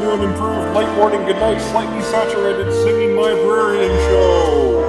new and improved late morning, good night, slightly saturated singing librarian show.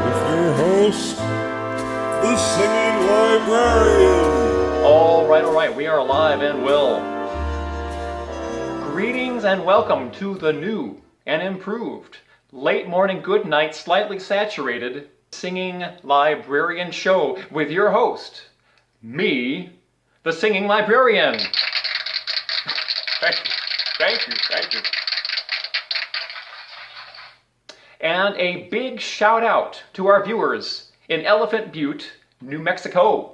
With your host, the Singing Librarian. All right, we are alive and well. Greetings and welcome to the new and improved late morning, good night, slightly saturated singing librarian show with your host, me, the Singing Librarian. Thank you. And a big shout out to our viewers in Elephant Butte, New Mexico.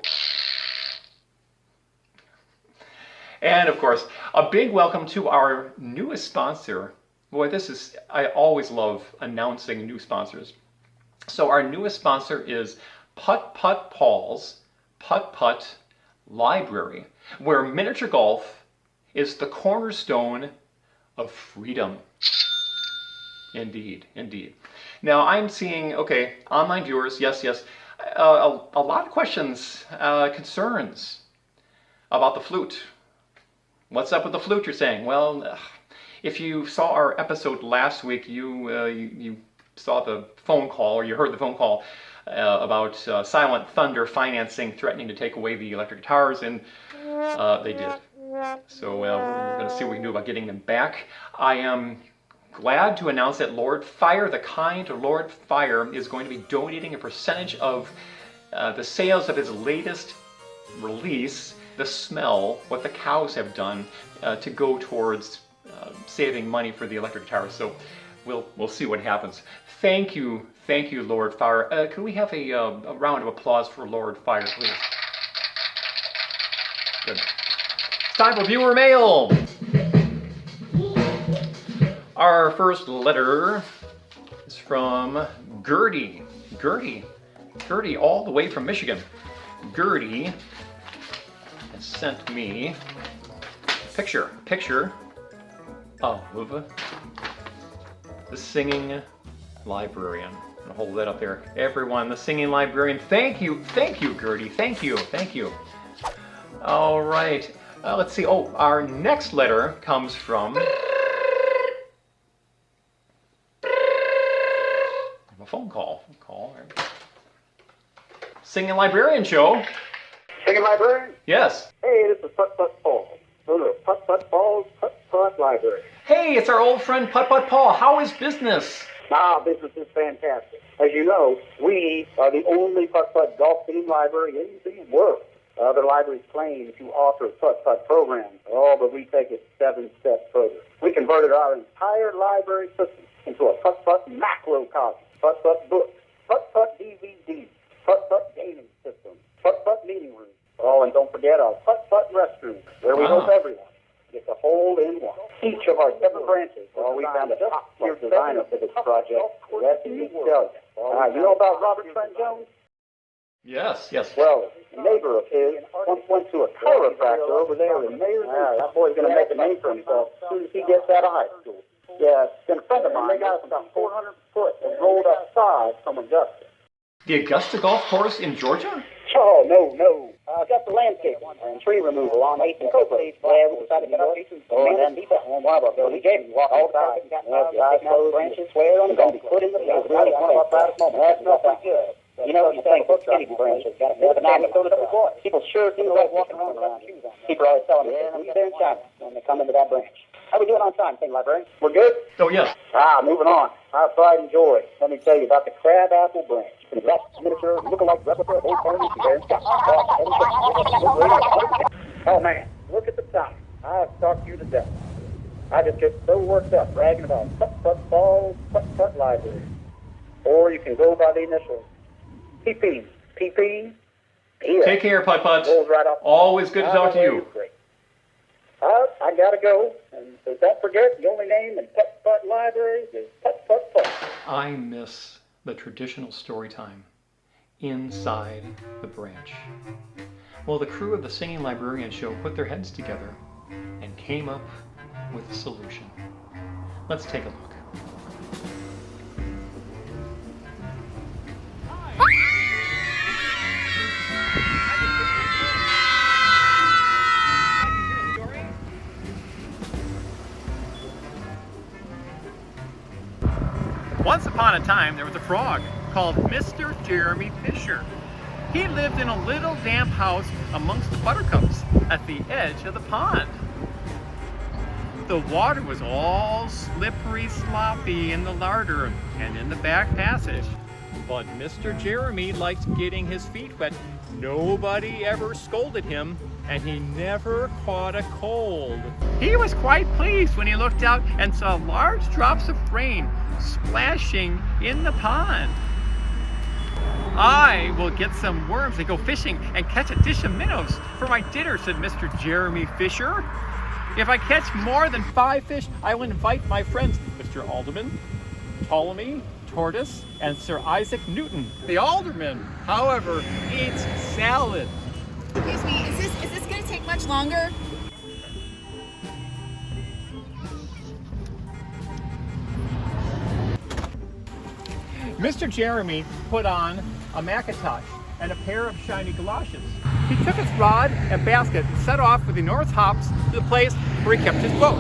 And of course, a big welcome to our newest sponsor. Boy, I always love announcing new sponsors. So our newest sponsor is Putt Putt Paul's Putt Putt Library, where miniature golf is the cornerstone of freedom. Indeed. Now I'm seeing, online viewers, yes, a lot of questions, concerns about the flute. What's up with the flute, you're saying? Well, if you saw our episode last week, you saw the phone call, or you heard the phone call about Silent Thunder Financing threatening to take away the electric guitars, and they did. So we're going to see what we can do about getting them back. I am glad to announce that Lord Fire, the kind Lord Fire, is going to be donating a percentage of the sales of his latest release, The Smell, What the Cows Have Done, to go towards saving money for the electric guitars. So we'll see what happens. Thank you, Lord Fire. Can we have a round of applause for Lord Fire, please? Good. It's time for viewer mail. Our first letter is from Gertie. Gertie, all the way from Michigan. Gertie has sent me a picture of the Singing Librarian. I'm gonna hold that up there. Everyone, the Singing Librarian. Thank you, Gertie. Thank you. All right. Let's see. Oh, our next letter comes from a phone call. Singing Librarian show. Singing Librarian? Yes. Hey, this is Putt Putt Paul. Putt Putt Paul's Putt Putt Library. Hey, it's our old friend Putt Putt Paul. How is business? Business is fantastic. As you know, we are the only Putt Putt golf-themed library in the world. Other libraries claim to offer Putt-Putt programs, but we take it 7 steps further. We converted our entire library system into a Putt-Putt macrocosm, Putt-Putt books, Putt-Putt DVDs, Putt-Putt gaming system, Putt-Putt meeting rooms. And don't forget our Putt-Putt restrooms, where we hope everyone gets a hole-in-one. Each of our 7 branches, we found a top-tier designer for this project. The rest of you tell you. You know about Robert Trent Jones? Yes. Well, a neighbor of his once went to a chiropractor over there in Mayor. That boy's going to make a name for himself as soon as he gets out of high school. Yeah, and a friend of mine, they got us about 400 foot of rolled up sod from Augusta. The Augusta Golf Course in Georgia? Oh, no. Augusta landscape and tree removal on 8th and Cobra. Yeah, we decided to get up and then we gave him walk outside. Eyes closed, branches swear on the golf. Put in the field. Really one of our proudest moments. That's not that good. You know, you think any branch has got a bit of an people sure do like walking around without shoes on. People are always telling me, we're there in China when they come into that branch. How we doing on time, Singing Librarian? We're good? Oh, yeah. Moving on. Our pride and joy. Let me tell you about the crab apple branch. It's a miniature, look-alike replica of old Tony there in Scotland. Oh, man, look at the time. I've talked you to death. I just get so worked up bragging about Putt Putt Falls, Putt Putt Library. Or you can go by the initials. PP. Yeah. Take care, Putt Putt. Right Always good to talk to you. Great. I gotta go. And so don't forget, the only name in Putt Putt Library is Putt Putt Paul. I miss the traditional story time inside the branch. Well, the crew of the Singing Librarian show put their heads together and came up with a solution. Let's take a look. Once upon a time, there was a frog called Mr. Jeremy Fisher. He lived in a little damp house amongst the buttercups at the edge of the pond. The water was all slippery, sloppy in the larder and in the back passage. But Mr. Jeremy liked getting his feet wet. Nobody ever scolded him, and he never caught a cold. He was quite pleased when he looked out and saw large drops of rain splashing in the pond. I will get some worms and go fishing and catch a dish of minnows for my dinner, said Mr. Jeremy Fisher. If I catch more than 5 fish, I will invite my friends, Mr. Alderman, Ptolemy, Tortoise, and Sir Isaac Newton. The alderman, however, eats salad. Excuse me, is this going to take much longer? Mr. Jeremy put on a Macintosh and a pair of shiny galoshes. He took his rod and basket and set off with the North hops to the place where he kept his boat.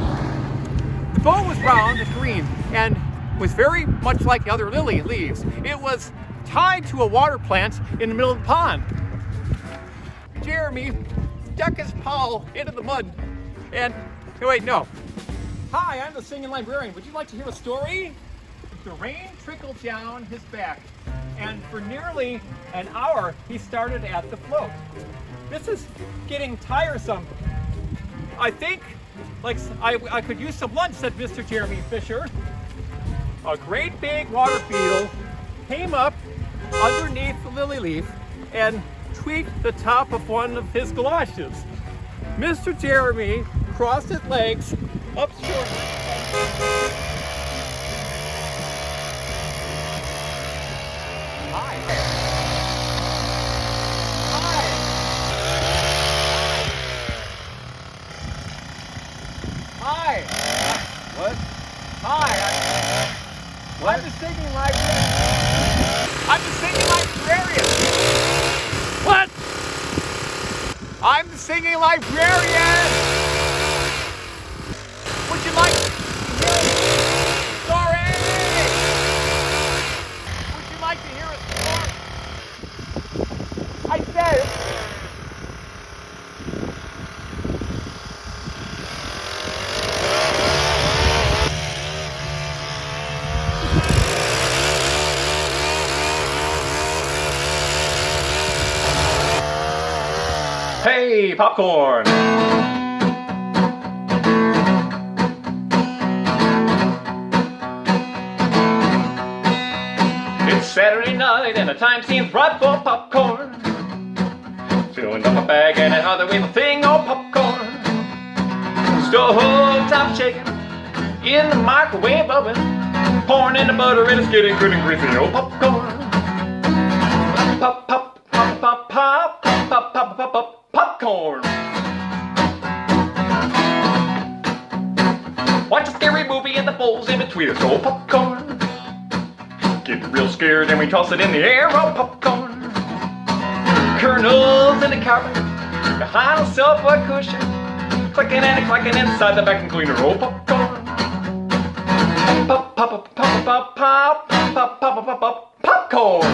The boat was round and green and was very much like the other lily leaves. It was tied to a water plant in the middle of the pond. Jeremy stuck his paw into the mud and, wait, no. Hi, I'm the singing librarian. Would you like to hear a story? The rain trickled down his back, and for nearly an hour, he started at the float. This is getting tiresome. I think, I could use some lunch, said Mr. Jeremy Fisher. A great big water beetle came up underneath the lily leaf and tweaked the top of one of his galoshes. Mr. Jeremy crossed his legs up short. Hi. What? Hi. What? I'm the singing librarian. I'm the singing librarian. What? I'm the singing librarian. Would you like to hear a story? Would you like to hear a story? I said. Hey, popcorn! It's Saturday night and the time seems right for popcorn. Filling up a bag and another with a thing of popcorn. Stove top chicken in the microwave oven. Pouring in the butter and it's getting good and greasy. Oh, popcorn! Pop, pop, pop, pop, pop, pop, pop, pop, pop, pop. Popcorn! Watch a scary movie and the bowl's in between us. Oh, popcorn! Get real scared and we toss it in the air. Oh, popcorn! Kernels in the carpet behind a sofa cushion, clicking and clacking inside the vacuum cleaner. Oh, popcorn! Pop, pop, pop, pop, pop, pop, pop, pop, pop, pop, popcorn!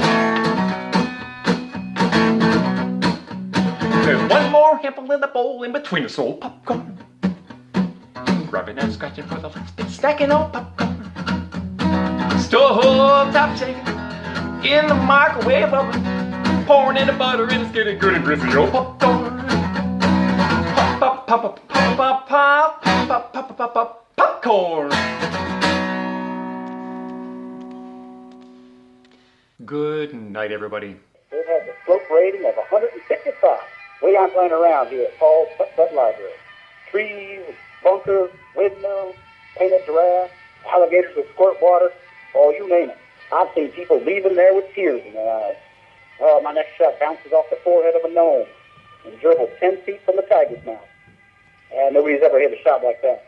There's one more handful in the bowl in between us. Old popcorn. Grabbing and scratching for the last bit, stacking old popcorn. Stove top chicken in the microwave oven. Pouring in the butter and it's getting good and greasy. Old popcorn. Pop, pop, pop, pop, pop, pop, pop, pop, pop, pop, popcorn. Good night, everybody. It has a slope rating of 155. We aren't playing around here at Paul's Putt-Putt Library. Trees, bunkers, windmills, painted giraffes, alligators with squirt water, oh, you name it. I've seen people leaving there with tears in their eyes. Oh, my next shot bounces off the forehead of a gnome and dribbles 10 feet from the tiger's mouth. And nobody's ever hit a shot like that.